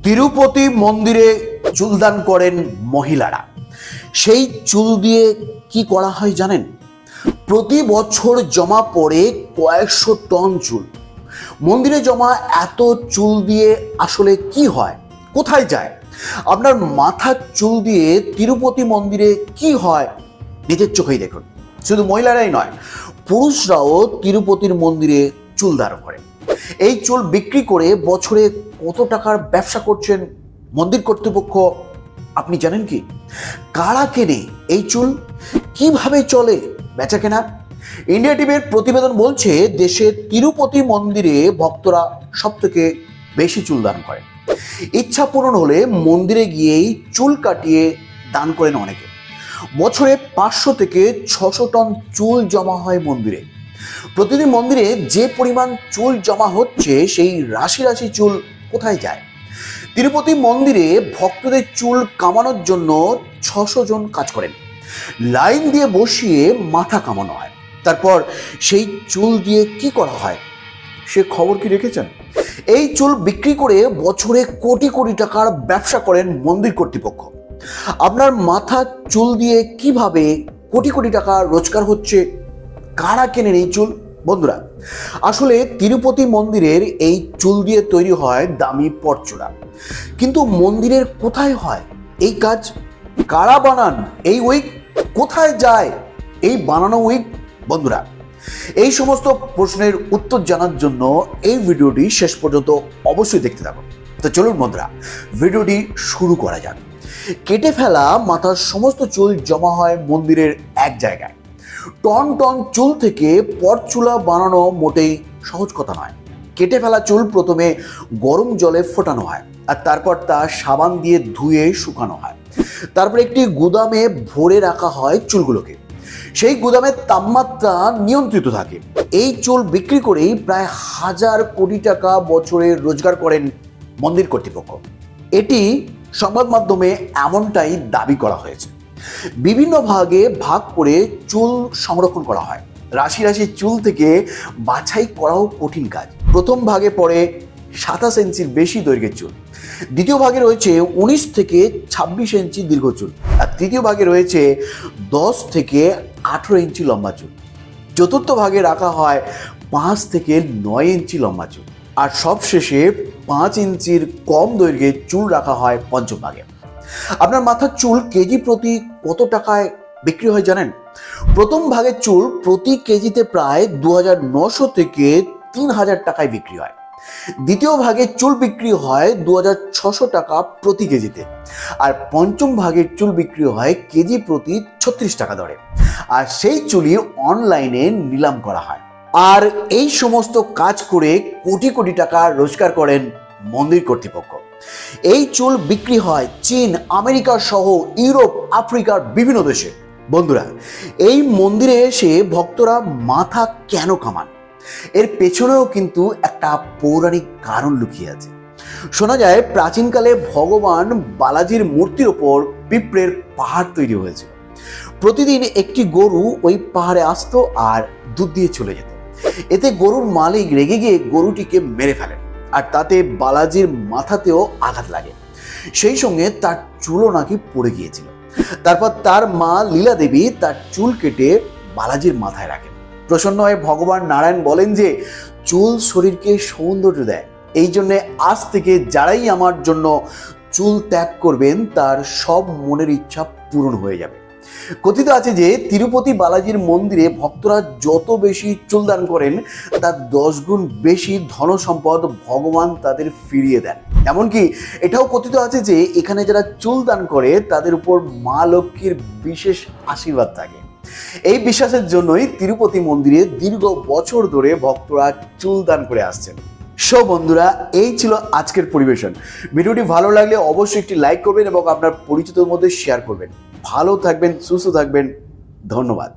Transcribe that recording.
তিরুপতি মন্দিরে চুলদান করেন মহিলারা। সেই চুল দিয়ে কি করা হয় জানেন? প্রতি বছর জমা পড়ে কয়েকশো টন চুল। মন্দিরে জমা এত চুল দিয়ে আসলে কি হয়, কোথায় যায়? আপনার মাথার চুল দিয়ে তিরুপতি মন্দিরে কি হয় নিজের চোখেই দেখুন। শুধু মহিলারাই নয়, পুরুষরাও তিরুপতির মন্দিরে চুল দান করেন। এই চুল বিক্রি করে বছরে কত টাকার ব্যবসা করছেন মন্দির কর্তৃপক্ষ আপনি জানেন কি? কারা কেনে এই চুল? কিভাবে চলে বেচা কেনা? ইন্ডিয়া টিভির প্রতিবেদন বলছে, দেশে তিরুপতি মন্দিরে ভক্তরা সব থেকে বেশি চুল দান করেন। ইচ্ছা পূরণ হলে মন্দিরে গিয়েই চুল কাটিয়ে দান করেন অনেকে। বছরে 500 থেকে 600 টন চুল জমা হয় মন্দিরে। প্রতিদিন মন্দিরে যে পরিমাণ চুল জমা হচ্ছে, সেই রাশি রাশি চুল কোথায় যায়? তিরুপতি মন্দিরে ভক্তদের চুল কামানোর জন্য 600 জন কাজ করেন। লাইন দিয়ে বসিয়ে মাথা কামানো হয়। তারপর সেই চুল দিয়ে কি করা হয় সে খবর কি রেখেছেন? এই চুল বিক্রি করে বছরে কোটি কোটি টাকার ব্যবসা করেন মন্দির কর্তৃপক্ষ। আপনার মাথার চুল দিয়ে কিভাবে কোটি কোটি টাকা রোজগার হচ্ছে? কারা কেনেন এই চুল? বন্ধুরা, আসলে তিরুপতি মন্দিরের এই চুল দিয়ে তৈরি হয় দামি পরচুলা। কিন্তু মন্দিরের কোথায় হয় এই কাজ? কারা বানান এই উইগ? কোথায় যায় এই বানানো উইগ? বন্ধুরা, এই সমস্ত প্রশ্নের উত্তর জানার জন্য এই ভিডিওটি শেষ পর্যন্ত অবশ্যই দেখতে থাকুন। তো চলুন বন্ধুরা, ভিডিওটি শুরু করা যাক। কেটে ফেলা মাথার সমস্ত চুল জমা হয় মন্দিরের এক জায়গায়। টন টন চুল থেকে পরচুলা বানানো মোটেই সহজ কথা নয়। কেটে ফেলা চুল প্রথমে গরম জলে ফোটানো হয়, আর তারপর তা সাবান দিয়ে ধুয়ে শুকানো হয়। তারপর একটি গুদামে ভরে রাখা হয় চুলগুলোকে। সেই গুদামের তাপমাত্রা নিয়ন্ত্রিত থাকে। এই চুল বিক্রি করেই প্রায় 1000 কোটি টাকা বছরে রোজগার করেন মন্দির কর্তৃপক্ষ। এটি সংবাদ মাধ্যমে এমনটাই দাবি করা হয়েছে। বিভিন্ন ভাগে ভাগ করে চুল সংরক্ষণ করা হয়। রাশি রাশি চুল থেকে বাছাই করাও কঠিন কাজ। প্রথম ভাগে পড়ে 27 ইঞ্চির বেশি দৈর্ঘ্যের চুল। দ্বিতীয় ভাগে রয়েছে 19 থেকে 26 ইঞ্চি দীর্ঘ চুল। আর তৃতীয় ভাগে রয়েছে 10 থেকে 18 ইঞ্চি লম্বা চুল। চতুর্থ ভাগে রাখা হয় 5 থেকে 9 ইঞ্চি লম্বা চুল। আর সবশেষে 5 ইঞ্চির কম দৈর্ঘ্যের চুল রাখা হয় পঞ্চম ভাগে। আপনার মাথার চুল কেজি প্রতি কত টাকায় বিক্রি হয় জানেন? প্রথম ভাগের চুল প্রতি কেজিতে প্রায় 2900 থেকে 3000 টাকায় বিক্রি হয়। দ্বিতীয় ভাগের চুল বিক্রি হয় 2600 টাকা প্রতি কেজিতে। আর পঞ্চম ভাগের চুল বিক্রি হয় কেজি প্রতি 36 টাকা দরে। আর সেই চুলই অনলাইনে নিলাম করা হয়। আর এই সমস্ত কাজ করে কোটি কোটি টাকা রোজগার করেন মন্দির কর্তৃপক্ষ। এই চুল বিক্রি হয় চীন, আমেরিকা সহ ইউরোপ, আফ্রিকার বিভিন্ন দেশে। বন্ধুরা, এই মন্দিরে এসে ভক্তরা মাথা কেন কামান? এর পেছনেও কিন্তু একটা পৌরাণিক কারণ লুকিয়ে আছে। শোনা যায়, প্রাচীনকালে ভগবান বালাজির মূর্তির ওপর পিঁপড়ের পাহাড় তৈরি হয়েছিল। প্রতিদিন একটি গরু ওই পাহাড়ে আসতো আর দুধ দিয়ে চলে যেত। এতে গরুর মালিক রেগে গিয়ে গরুটিকে মেরে ফেলেন, আর তাতে বালাজির মাথাতেও আঘাত লাগে। সেই সঙ্গে তার চুলও নাকি পড়ে গিয়েছিল। তারপর তার মা লীলা দেবী তার চুল কেটে বালাজির মাথায় রাখেন। প্রসন্ন হয়ে ভগবান নারায়ণ বলেন যে চুল শরীরকে সৌন্দর্য দেয়, এই জন্যে আজ থেকে যারাই আমার জন্য চুল ত্যাগ করবেন তার সব মনের ইচ্ছা পূরণ হয়ে যাবে। কথিত আছে যে তিরুপতি বালাজির মন্দিরে ভক্তরা যত বেশি চুল দান করেন, তার 10 গুণ বেশি ধন সম্পদ ভগবান তাদের ফিরিয়ে দেন। এমনকি এটাও কথিত আছে যে এখানে যারা চুল দান করে তাদের উপর মা লক্ষ্মীর বিশেষ আশীর্বাদ থাকে। এই বিশ্বাসের জন্যই তিরুপতি মন্দিরে দীর্ঘ বছর ধরে ভক্তরা চুল দান করে আসছেন। সো বন্ধুরা, এই ছিল আজকের পরিবেশন। ভিডিওটি ভালো লাগলে অবশ্যই একটি লাইক করবেন এবং আপনার পরিচিতদের মধ্যে শেয়ার করবেন। ভালো থাকবেন, সুস্থ থাকবেন। ধন্যবাদ।